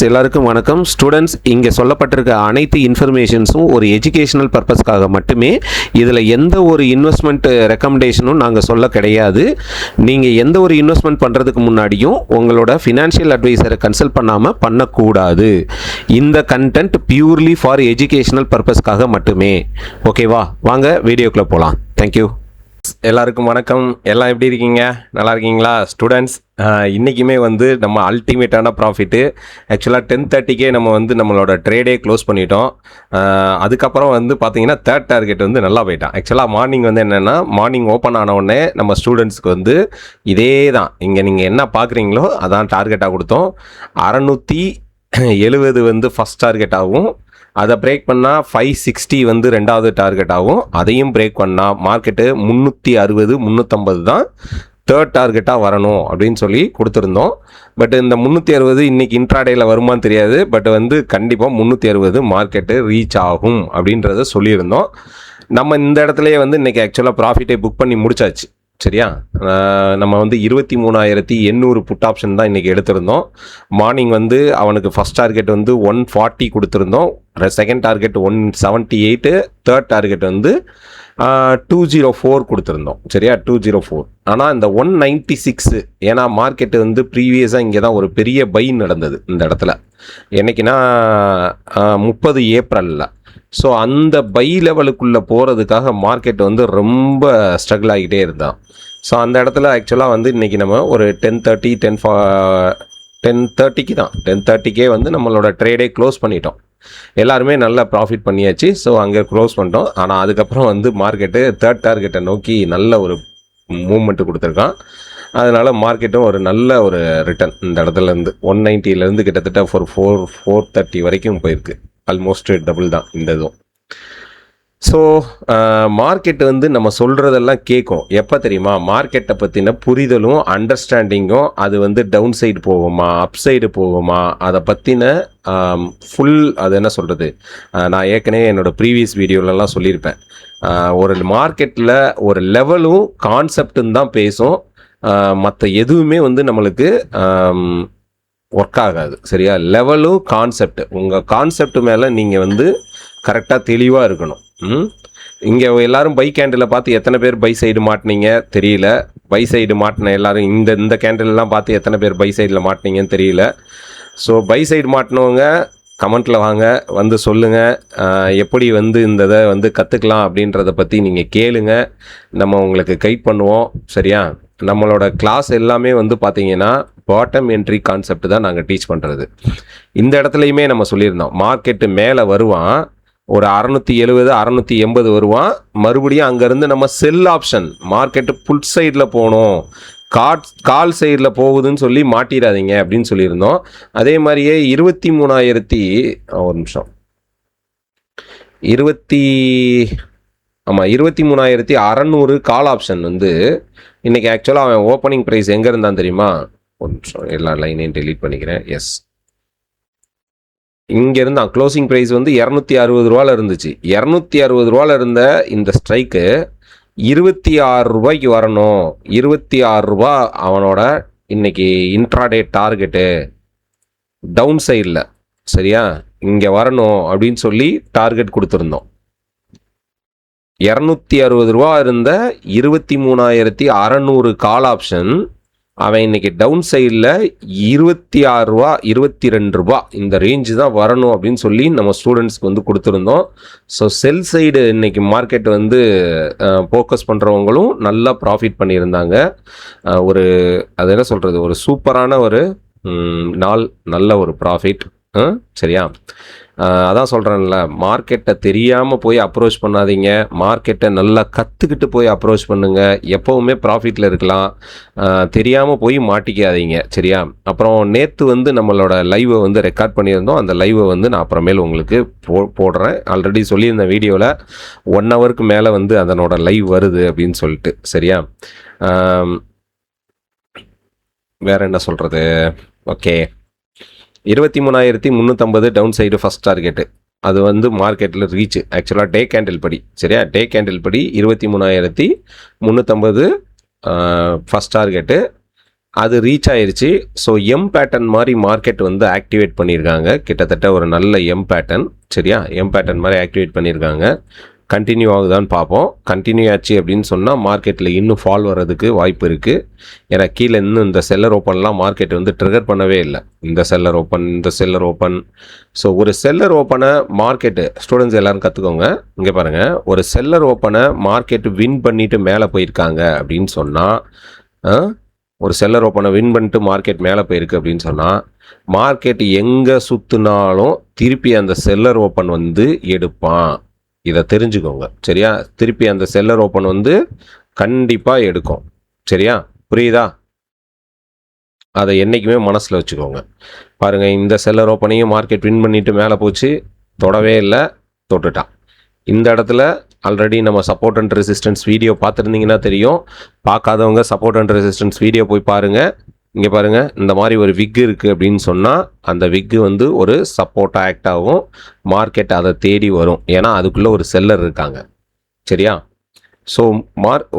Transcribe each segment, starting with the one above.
எல்லாருக்கும் வணக்கம். ஸ்டூடெண்ட்ஸ், இங்கே சொல்லப்பட்டிருக்க அனைத்து இன்ஃபர்மேஷன்ஸும் ஒரு எஜுகேஷனல் பர்பஸ்க்காக மட்டுமே. இதில் எந்த ஒரு இன்வெஸ்ட்மெண்ட் ரெக்கமெண்டேஷனும் நாங்கள் சொல்ல கிடையாது. நீங்கள் எந்த ஒரு இன்வெஸ்ட்மெண்ட் பண்ணுறதுக்கு முன்னாடியும் உங்களோட ஃபினான்ஷியல் அட்வைசரை கன்சல்ட் பண்ணாமல் பண்ணக்கூடாது. இந்த கண்டென்ட் பியூர்லி ஃபார் எஜுகேஷனல் பர்பஸ்க்காக மட்டுமே. ஓகேவா? வாங்க வீடியோக்குள்ளே போகலாம். தேங்க்யூ. எல்லாருக்கும் வணக்கம். எல்லாம் எப்படி இருக்கீங்க? நல்லா இருக்கீங்களா ஸ்டூடெண்ட்ஸ்? இன்றைக்குமே நம்ம அல்டிமேட்டான ப்ராஃபிட்டு. ஆக்சுவலாக 10:30க்கே நம்ம நம்மளோட ட்ரேடே க்ளோஸ் பண்ணிட்டோம். அதுக்கப்புறம் பார்த்தீங்கன்னா தேர்ட் டார்கெட் நல்லா போயிட்டான். ஆக்சுவலாக மார்னிங் என்னென்னா, மார்னிங் ஓப்பன் ஆனவுடனே நம்ம ஸ்டூடெண்ட்ஸ்க்கு இதே தான், இங்கே நீங்கள் என்ன பார்க்குறீங்களோ அதான் டார்கெட்டாக கொடுத்தோம். 670 ஃபஸ்ட் டார்கெட் ஆகும். அதை பிரேக் பண்ணால் 560 ரெண்டாவது டார்கெட் ஆகும். அதையும் பிரேக் பண்ணால் மார்க்கெட்டு 360 350 தான் தேர்ட் டார்கெட்டாக வரணும் அப்படின்னு சொல்லி கொடுத்துருந்தோம். பட் இந்த 360 இன்றைக்கி இன்ட்ராடேயில் வருமானு தெரியாது. பட் கண்டிப்பாக 360 மார்க்கெட்டு ரீச் ஆகும் அப்படின்றத சொல்லியிருந்தோம். நம்ம இந்த இடத்துலையே இன்றைக்கி ஆக்சுவலாக ப்ராஃபிட்டை புக் பண்ணி முடிச்சாச்சு. சரியா? நம்ம 23,800 புட் ஆப்ஷன் தான் இன்றைக்கி எடுத்திருந்தோம். மார்னிங் அவனுக்கு ஃபஸ்ட் டார்கெட் 140 கொடுத்துருந்தோம். செகண்ட் டார்கெட் 178, தேர்ட் டார்கெட் 204 கொடுத்துருந்தோம். சரியா? 204. ஆனால் இந்த 196, ஏன்னா மார்க்கெட்டு ப்ரீவியஸாக இங்கே தான் ஒரு பெரிய பை நடந்தது இந்த இடத்துல. என்னைக்குன்னா 30 ஏப்ரலில். ஸோ அந்த பை லெவலுக்குள்ளே போகிறதுக்காக மார்க்கெட் ரொம்ப ஸ்ட்ரகிள் ஆகிட்டே இருந்தான். ஸோ அந்த இடத்துல ஆக்சுவலாக இன்றைக்கி நம்ம ஒரு 10:30க்கு தான் 10:30க்கே நம்மளோட ட்ரேடே க்ளோஸ் பண்ணிட்டோம். எல்லாருமே நல்லா ப்ராஃபிட் பண்ணியாச்சு. ஸோ அங்கே க்ளோஸ் பண்ணிட்டோம். ஆனால் அதுக்கப்புறம் மார்க்கெட்டு தேர்ட் டார்கெட்டை நோக்கி நல்ல ஒரு மூவ்மெண்ட்டு கொடுத்துருக்கான். அதனால் மார்க்கெட்டும் ஒரு நல்ல ஒரு ரிட்டர்ன் இந்த இடத்துலேருந்து 190 கிட்டத்தட்ட ஒரு 430 வரைக்கும் போயிருக்கு. ஆல்மோஸ்ட் டபுள் தான் இந்த இதுவும். ஸோ மார்க்கெட்டு நம்ம சொல்கிறதெல்லாம் கேட்கும். எப்போ தெரியுமா? மார்க்கெட்டை பற்றின புரிதலும் அண்டர்ஸ்டாண்டிங்கும், அது டவுன் சைடு போகுமா அப் சைடு போகுமா அதை பற்றின ஃபுல், அது என்ன சொல்கிறது, நான் ஏற்கனவே என்னோடய ப்ரீவியஸ் வீடியோலலாம் சொல்லியிருப்பேன். ஒரு மார்க்கெட்டில் ஒரு லெவலும் கான்செப்டும் தான் பேசும். மற்ற எதுவுமே நம்மளுக்கு ஒர்க் ஆகாது. சரியா? லெவலும் கான்செப்ட், உங்கள் கான்செப்ட் மேலே நீங்கள் கரெக்டாக தெளிவாக இருக்கணும். இங்கே எல்லாரும் பை கேண்டிலை பார்த்து எத்தனை பேர் பை சைடு மாட்டினீங்க தெரியல. பை சைடு மாட்டின எல்லாரும் இந்த கேண்டில்லாம் பார்த்து எத்தனை பேர் பை சைடில் மாட்டினீங்கன்னு தெரியல. ஸோ பை சைடு மாட்டினவங்க கமெண்ட்டில் வாங்க, சொல்லுங்கள். எப்படி இந்த இதை கற்றுக்கலாம் அப்படின்றத பற்றி நீங்கள் கேளுங்க. நம்ம உங்களுக்கு கைட் பண்ணுவோம். சரியா? நம்மளோட கிளாஸ் எல்லாமே பார்த்தீங்கன்னா பாட்டம் என்ட்ரி கான்செப்ட் தான் நாங்கள் டீச் பண்ணுறது. இந்த இடத்துலையுமே நம்ம சொல்லியிருந்தோம், மார்க்கெட்டு மேலே வருவான், ஒரு 670 680 வருவான். மறுபடியும் அங்கேருந்து நம்ம செல் ஆப்ஷன், மார்க்கெட்டு புட் சைடில் போகணும், கால் சைடில் போகுதுன்னு சொல்லி மாட்டிடாதீங்க அப்படின்னு சொல்லியிருந்தோம். அதே மாதிரியே 23,600 கால் ஆப்ஷன் இன்றைக்கி ஆக்சுவலாக அவன் ஓப்பனிங் ப்ரைஸ் எங்கே இருந்தான் தெரியுமா? ஒரு நிமிஷம், எல்லா லைனையும் டெலீட் பண்ணிக்கிறேன். எஸ், இங்கே இருந்தான். க்ளோசிங் ப்ரைஸ் 260 ரூபாவில் இருந்துச்சு. 260 ரூபாவில் இருந்த இந்த ஸ்ட்ரைக்கு 26 ரூபாய்க்கு வரணும். 26 ரூபா அவனோட இன்னைக்கு இன்ட்ராடே டார்கெட்டு டவுன் சைடில். சரியா? இங்கே வரணும் அப்படின்னு சொல்லி டார்கெட் கொடுத்துருந்தோம். 260 ரூபா இருந்த 23,600 கால் ஆப்ஷன் அவன் இன்னைக்கு டவுன் சைடில் 26 ரூபா 22 ரூபா இந்த ரேஞ்சு தான் வரணும் அப்படின்னு சொல்லி நம்ம ஸ்டூடெண்ட்ஸ்க்கு கொடுத்துருந்தோம். ஸோ செல் சைடு இன்னைக்கு மார்க்கெட் ஃபோக்கஸ் பண்ணுறவங்களும் நல்லா ப்ராஃபிட் பண்ணியிருந்தாங்க. அது என்ன சொல்கிறது, ஒரு சூப்பரான ஒரு நாள், நல்ல ஒரு ப்ராஃபிட். சரியா? அதான் சொல்கிறேன்ல, மார்க்கெட்டை தெரியாமல் போய் அப்ரோச் பண்ணாதீங்க. மார்க்கெட்டை நல்லா கற்றுக்கிட்டு போய் அப்ரோச் பண்ணுங்கள். எப்போவுமே ப்ராஃபிட்டில் இருக்கலாம். தெரியாமல் போய் மாட்டிக்காதீங்க. சரியா? அப்புறம் நேற்று நம்மளோட லைவை ரெக்கார்ட் பண்ணியிருந்தோம். அந்த லைவை நான் அப்புறமேல் உங்களுக்கு போடுறேன். ஆல்ரெடி சொல்லியிருந்த வீடியோவில் 1 ஹவருக்கு மேலே அதனோட லைவ் வருது அப்படின்னு சொல்லிட்டு. சரியா? வேறு என்ன சொல்கிறது? Okay, 23,350 down side first target. அது மார்க்கெட்டில் ரீச். ஆக்சுவலாக டே கேண்டில் படி. சரியா? டே கேண்டில் படி 23,350 ஃபஸ்ட் டார்கெட்டு. அது ரீச் ஆயிருச்சு. ஸோ எம் பேட்டர்ன் மாதிரி மார்க்கெட் வந்து ஆக்டிவேட் பண்ணியிருக்காங்க. கிட்டத்தட்ட ஒரு நல்ல எம் பேட்டர்ன், சரியா? எம் பேட்டர்ன் மாதிரி ஆக்டிவேட் பண்ணியிருக்காங்க. கண்டினியூ ஆகுதான்னு பார்ப்போம். கண்டினியூ ஆச்சு அப்படின்னு சொன்னால் மார்க்கெட்டில் இன்னும் ஃபால் வர்றதுக்கு வாய்ப்பு இருக்குது. ஏன்னா கீழே இன்னும் இந்த செல்லர் ஓப்பன்லாம் மார்க்கெட் வந்து ட்ரிகர் பண்ணவே இல்லை. இந்த செல்லர் ஓப்பன், இந்த செல்லர் ஓப்பன். ஸோ ஒரு செல்லர் ஓப்பனை மார்க்கெட்டு ஸ்டூடெண்ட்ஸ் எல்லோரும் கற்றுக்கோங்க. இங்கே பாருங்கள், ஒரு செல்லர் ஓப்பனை மார்க்கெட்டு வின் பண்ணிவிட்டு மேலே போயிருக்காங்க அப்படின்னு சொன்னால், ஒரு செல்லர் ஓப்பனை வின் பண்ணிட்டு மார்க்கெட் மேலே போயிருக்கு அப்படின்னு சொன்னால், மார்க்கெட் எங்கே சுற்றினாலும் திருப்பி அந்த செல்லர் ஓப்பன் வந்து எடுப்பான். இதை தெரிஞ்சுக்கோங்க, சரியா? திருப்பி அந்த செல்லர் ஓப்பன் வந்து கண்டிப்பாக எடுக்கும், சரியா? புரியுதா? அதை என்றைக்குமே மனசில் வச்சுக்கோங்க. பாருங்கள், இந்த செல்லர் ஓப்பனையும் மார்க்கெட் வின் பண்ணிவிட்டு மேலே போச்சு, தொடவே இல்லை, தொட்டுட்டான். இந்த இடத்துல ஆல்ரெடி நம்ம சப்போர்ட் அண்ட் ரெசிஸ்டன்ஸ் வீடியோ பார்த்துருந்தீங்கன்னா தெரியும். பார்க்காதவங்க சப்போர்ட் அண்ட் ரெசிஸ்டன்ஸ் வீடியோ போய் பாருங்கள். இங்கே பாருங்கள், இந்த மாதிரி ஒரு விக் இருக்குது அப்படின்னு சொன்னால் அந்த விக்கு வந்து ஒரு சப்போர்ட்டாக ஆக்ட் ஆகும். மார்க்கெட் அதை தேடி வரும், ஏன்னா அதுக்குள்ளே ஒரு செல்லர் இருக்காங்க, சரியா? ஸோ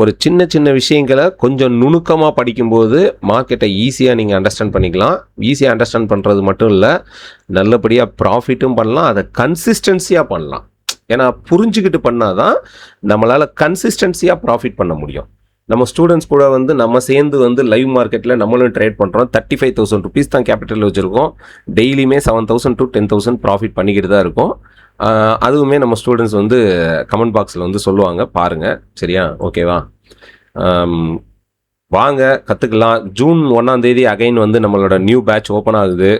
ஒரு சின்ன சின்ன விஷயங்களை கொஞ்சம் நுணுக்கமாக படிக்கும்போது மார்க்கெட்டை ஈஸியாக நீங்கள் அண்டர்ஸ்டாண்ட் பண்ணிக்கலாம். ஈஸியாக அண்டர்ஸ்டாண்ட் பண்ணுறது மட்டும் இல்லை, நல்லபடியாக ப்ராஃபிட்டும் பண்ணலாம், அதை கன்சிஸ்டன்சியாக பண்ணலாம். ஏன்னா புரிஞ்சுக்கிட்டு பண்ணால் தான் நம்மளால் கன்சிஸ்டன்சியாக ப்ராஃபிட் பண்ண முடியும். நம்ம ஸ்டூடெண்ட்ஸ் கூட வந்து நம்ம சேர்ந்து வந்து லைவ் மார்க்கெட்டில் நம்மளும் ட்ரேட் பண்ணுறோம். 35,000 ருபீஸ் தான் கேபிட்டல் வச்சுருக்கோம். டெய்லியுமே 7,000 to 10,000 ப்ராஃபிட் பண்ணிக்கிட்டு தான் இருக்கும். அதுவுமே நம்ம ஸ்டூடெண்ட்ஸ் வந்து கமெண்ட் பாக்ஸில் வந்து சொல்லுவாங்க, பாருங்கள், சரியா? ஓகேவா? வாங்க கற்றுக்கலாம். ஜூன் 1 அகைன் வந்து நம்மளோட நியூ பேட்ச் ஓப்பன் ஆகுது.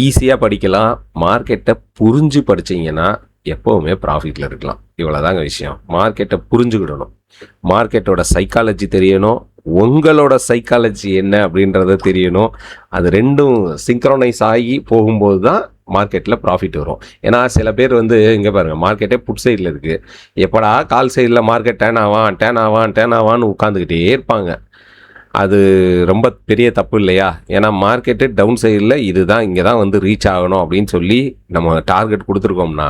ஈஸியாக படிக்கலாம். மார்க்கெட்டை புரிஞ்சு படிச்சிங்கன்னா எப்போவுமே ப்ராஃபிட்டில் இருக்கலாம். இவ்வளோதாங்க விஷயம். மார்க்கெட்டை புரிஞ்சுக்கிடணும், மார்க்கெட்டோட சைக்காலஜி தெரியணும், உங்களோட சைக்காலஜி என்ன அப்படின்றத தெரியணும். அது ரெண்டும் சிங்க்ரோனைஸ் ஆகி போகும்போது தான் மார்க்கெட்டில் ப்ராஃபிட் வரும். ஏன்னா சில பேர் வந்து இங்கே பாருங்கள், மார்க்கெட்டே புட் சைடில் இருக்குது, எப்படா கால் சைடில் மார்க்கெட் டேன் ஆவான்னு உட்காந்துக்கிட்டே இருப்பாங்க. அது ரொம்ப பெரிய தப்பு இல்லையா? ஏன்னா மார்க்கெட்டு டவுன் சைடில் இதுதான், இங்கே தான் வந்து ரீச் ஆகணும் அப்படின்னு சொல்லி நம்ம டார்கெட் கொடுத்துருக்கோம்னா,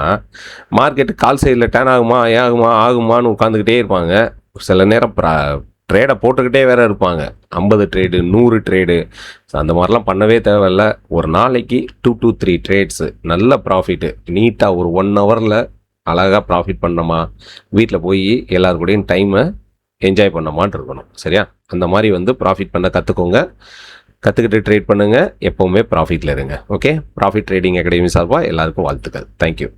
மார்க்கெட்டு கால் சைடில் டேன் ஆகுமான்னு உட்காந்துக்கிட்டே இருப்பாங்க. சில நேரம் ட்ரேடை போட்டுக்கிட்டே வேற இருப்பாங்க. 50 ட்ரேடு, 100 ட்ரேடு. ஸோ அந்த மாதிரிலாம் பண்ணவே தேவையில்ல. ஒரு நாளைக்கு 2 to 3 ட்ரேட்ஸு, நல்ல ப்ராஃபிட்டு, நீட்டாக ஒரு 1 ஹவரில் அழகாக ப்ராஃபிட் பண்ணோமா, வீட்டில் போய் எல்லாரு கூடயும் டைமை என்ஜாய் பண்ணமான்னு இருக்கணும், சரியா? அந்த மாதிரி வந்து ப்ராஃபிட் பண்ண கற்றுக்கோங்க. கற்றுக்கிட்டு ட்ரேட் பண்ணுங்கள். எப்போவுமே ப்ராஃபிட்டில் இருங்க. ஓகே, ப்ராஃபிட் ட்ரேடிங் அகாடமி சார்பாக எல்லாருக்கும் வாழ்த்துக்கள். தேங்க்யூ.